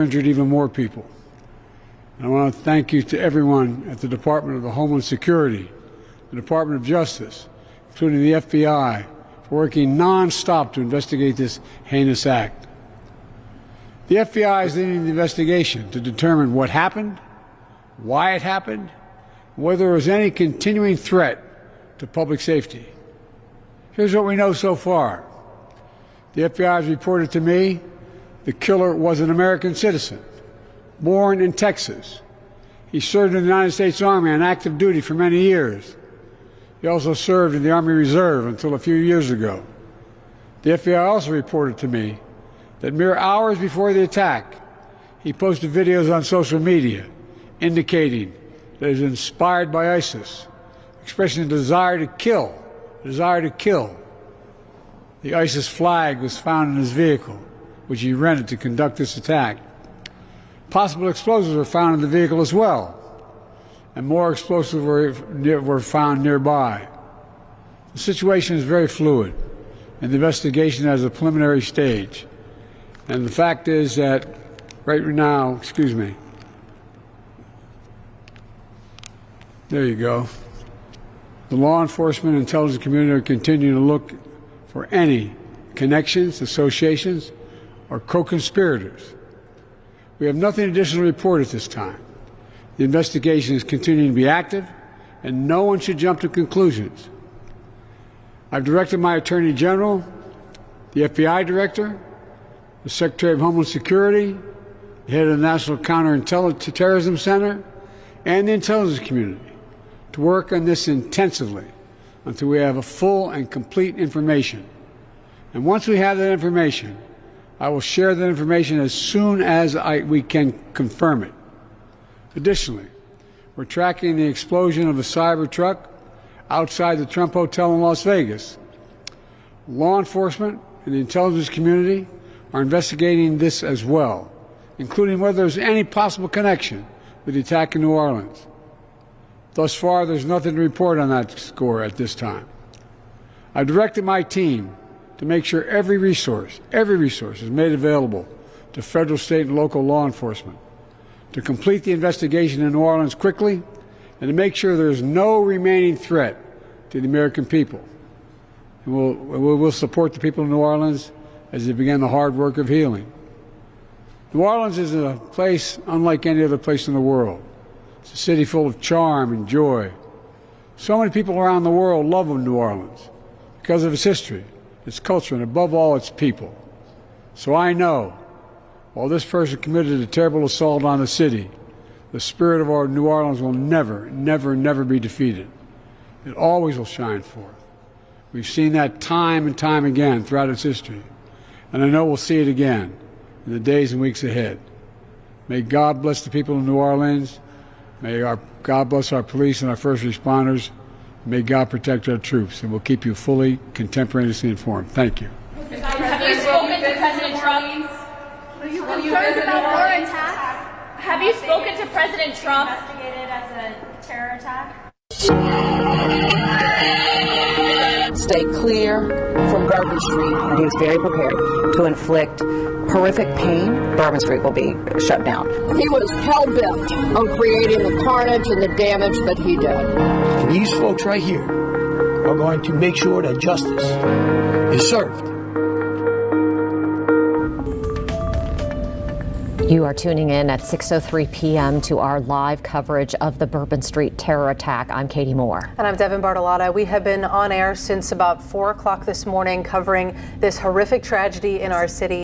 injured even more people. And I want to thank you to everyone at the Department of Homeland Security, the Department of Justice, including the FBI, for working non-stop to investigate this heinous act. The FBI is leading the investigation to determine what happened, why it happened, and whether there was any continuing threat to public safety. Here's what we know so far. The FBI has reported to me the killer was an American citizen, born in Texas. He served in the United States Army on active duty for many years. He also served in the Army Reserve until a few years ago. The FBI also reported to me that mere hours before the attack, he posted videos on social media indicating that he was inspired by ISIS, expressing a desire to kill. The ISIS flag was found in his vehicle, which he rented to conduct this attack. Possible explosives were found in the vehicle as well, and more explosives were found nearby. The situation is very fluid, and the investigation has a preliminary stage. And the fact is that right now, there you go. The law enforcement and intelligence community are continuing to look for any connections, associations, or co-conspirators. We have nothing additional to report at this time. The investigation is continuing to be active, and no one should jump to conclusions. I've directed my Attorney General, the FBI Director, the Secretary of Homeland Security, the head of the National Counterterrorism Center, and the intelligence community to work on this intensively until we have a full and complete information. And once we have that information, I will share that information as soon as we can confirm it. Additionally, we're tracking the explosion of a cyber truck outside the Trump Hotel in Las Vegas. Law enforcement and the intelligence community are investigating this as well, including whether there's any possible connection with the attack in New Orleans. Thus far, there's nothing to report on that score at this time. I directed my team to make sure every resource is made available to federal, state, and local law enforcement to complete the investigation in New Orleans quickly and to make sure there's no remaining threat to the American people. And we'll support the people of New Orleans as they begin the hard work of healing. New Orleans is a place unlike any other place in the world. It's a city full of charm and joy. So many people around the world love New Orleans because of its history, its culture, and above all, its people. So I know, while this person committed a terrible assault on the city, the spirit of our New Orleans will never, never, never be defeated. It always will shine forth. We've seen that time and time again throughout its history, and I know we'll see it again in the days and weeks ahead. May God bless the people of New Orleans. May God bless our police and our first responders. May God protect our troops, and we'll keep you fully contemporaneously informed. Thank you. Have you spoken to President Trump? Are you concerned about more attacks? Have you spoken to President Trump? Investigated as a terror attack? Stay clear from Bourbon Street. And he was very prepared to inflict horrific pain. Bourbon Street will be shut down. He was hell-bent on creating the carnage and the damage that he did. These folks right here are going to make sure that justice is served. You are tuning in at 6:03 p.m. to our live coverage of the Bourbon Street terror attack. I'm Katie Moore. And I'm Devin Bartolotta. We have been on air since about 4 o'clock this morning covering this horrific tragedy in our city.